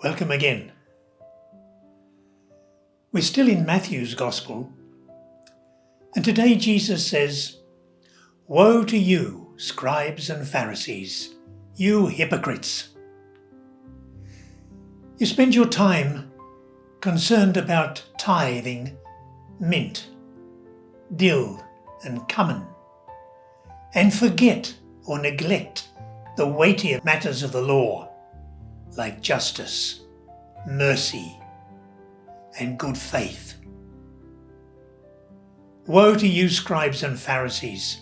Welcome again. We're still in Matthew's Gospel, and today Jesus says, "Woe to you, scribes and Pharisees, you hypocrites! You spend your time concerned about tithing mint, dill and cumin, and forget or neglect the weightier matters of the law, like justice, mercy, and good faith. Woe to you, scribes and Pharisees,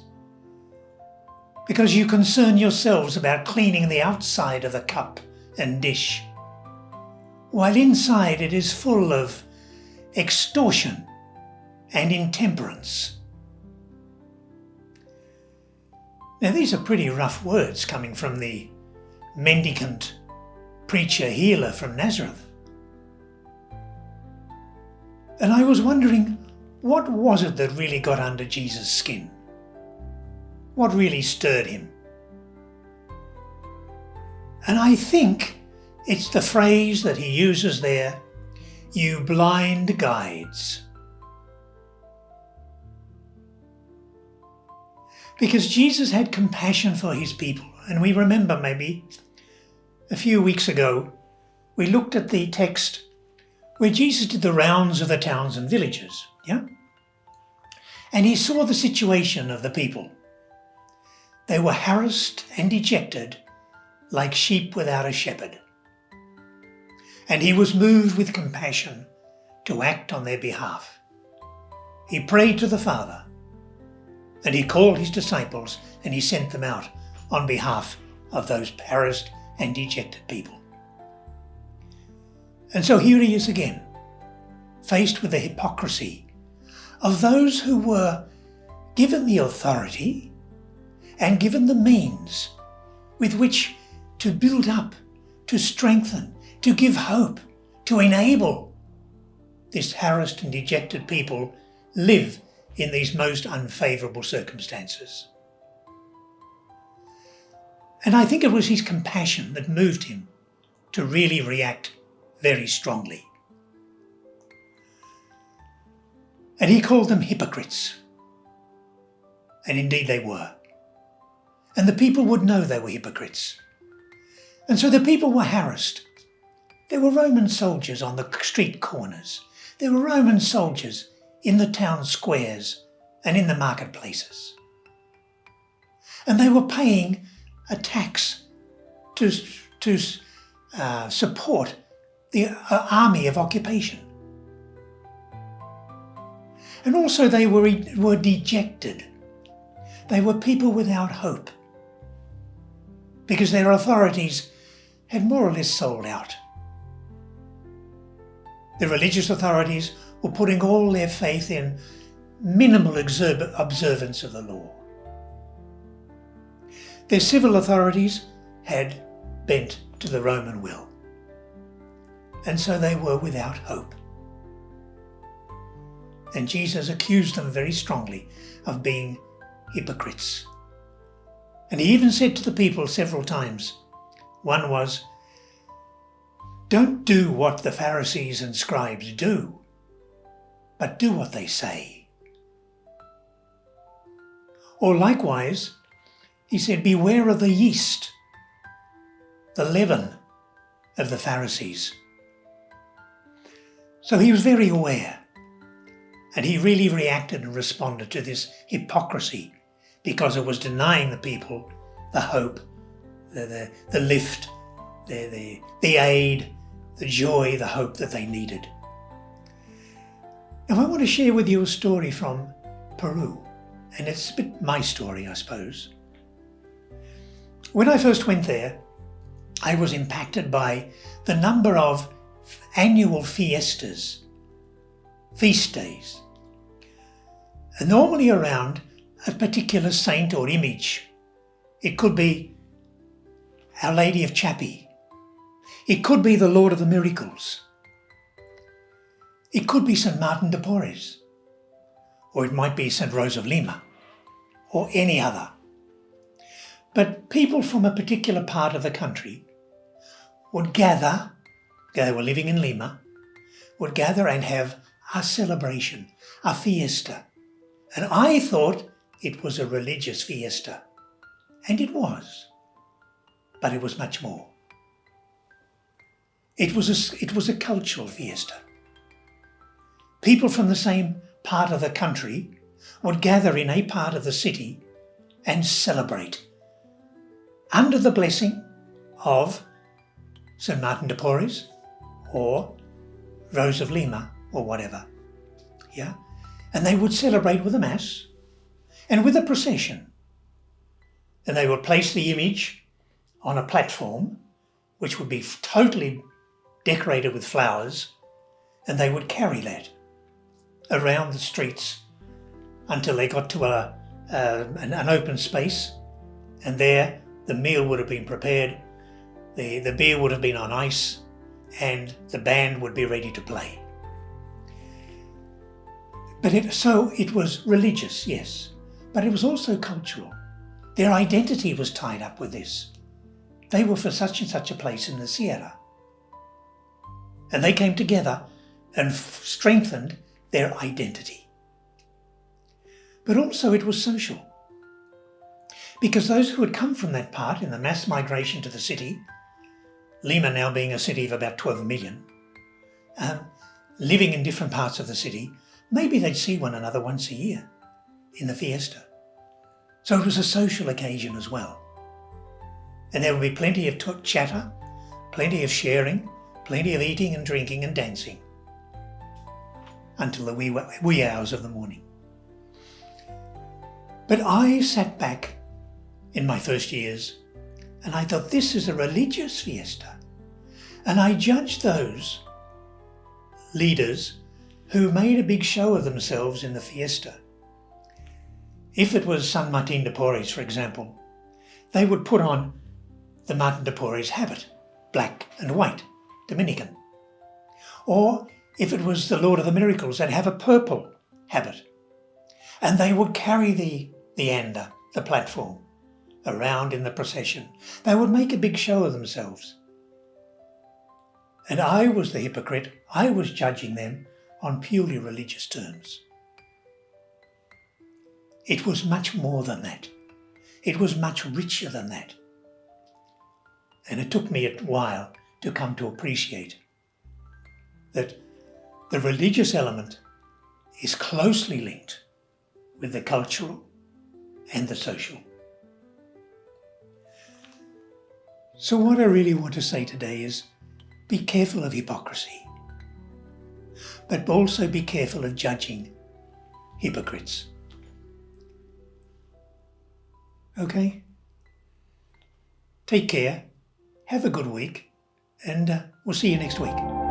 because you concern yourselves about cleaning the outside of the cup and dish, while inside it is full of extortion and intemperance." Now these are pretty rough words coming from the mendicant preacher healer from Nazareth. And I was wondering, what was it that really got under Jesus' skin? What really stirred him? And I think it's the phrase that he uses there, "You blind guides." Because Jesus had compassion for his people. And we remember maybe a few weeks ago, we looked at the text where Jesus did the rounds of the towns and villages, and he saw the situation of the people. They were harassed and dejected like sheep without a shepherd. And he was moved with compassion to act on their behalf. He prayed to the Father, and he called his disciples, and he sent them out on behalf of those harassed and dejected people. And so here he is again, faced with the hypocrisy of those who were given the authority and given the means with which to build up, to strengthen, to give hope, to enable this harassed and dejected people live in these most unfavourable circumstances. And I think it was his compassion that moved him to really react very strongly. And he called them hypocrites. And indeed they were. And the people would know they were hypocrites. And so the people were harassed. There were Roman soldiers on the street corners. There were Roman soldiers in the town squares and in the marketplaces. And they were paying a tax to support the army of occupation. And also they were dejected. They were people without hope because their authorities had more or less sold out. The religious authorities were putting all their faith in minimal observance of the law. Their civil authorities had bent to the Roman will, and so they were without hope. And Jesus accused them very strongly of being hypocrites. And he even said to the people several times, one was, "Don't do what the Pharisees and scribes do, but do what they say." Or likewise, he said, "Beware of the yeast, the leaven of the Pharisees." So he was very aware, and he really reacted and responded to this hypocrisy because it was denying the people the hope, the lift, the aid, the joy, the hope that they needed. Now I want to share with you a story from Peru, and it's a bit my story, I suppose. When I first went there, I was impacted by the number of annual fiestas, feast days, and normally around a particular saint or image. It could be Our Lady of Chappie. It could be the Lord of the Miracles. It could be St. Martin de Porres, or it might be St. Rose of Lima, or any other. But people from a particular part of the country would gather they were living in Lima, would gather and have a celebration, a fiesta. And I thought it was a religious fiesta. And it was. But it was much more. It was a cultural fiesta. People from the same part of the country would gather in a part of the city and celebrate under the blessing of St. Martin de Porres or Rose of Lima or whatever. Yeah? And they would celebrate with a mass and with a procession. And they would place the image on a platform which would be totally decorated with flowers, and they would carry that around the streets until they got to an open space, and there the meal would have been prepared, the beer would have been on ice, and the band would be ready to play. So it was religious, yes, but it was also cultural. Their identity was tied up with this. They were for such and such a place in the Sierra. And they came together and strengthened their identity. But also it was social. Because those who had come from that part in the mass migration to the city, Lima now being a city of about 12 million, living in different parts of the city, maybe they'd see one another once a year in the fiesta. So it was a social occasion as well. And there would be plenty of chatter, plenty of sharing, plenty of eating and drinking and dancing until the wee hours of the morning. But I sat back in my first years and I thought, this is a religious fiesta. And I judged those leaders who made a big show of themselves in the fiesta. If it was San Martin de Porres, for example, they would put on the Martin de Porres habit, black and white, Dominican. Or if it was the Lord of the Miracles, they'd have a purple habit. And they would carry the anda, the platform, around in the procession. They would make a big show of themselves. And I was the hypocrite. I was judging them on purely religious terms. It was much more than that. It was much richer than that. And it took me a while to come to appreciate that the religious element is closely linked with the cultural and the social. So what I really want to say today is be careful of hypocrisy, but also be careful of judging hypocrites. Okay? Take care, have a good week, and we'll see you next week.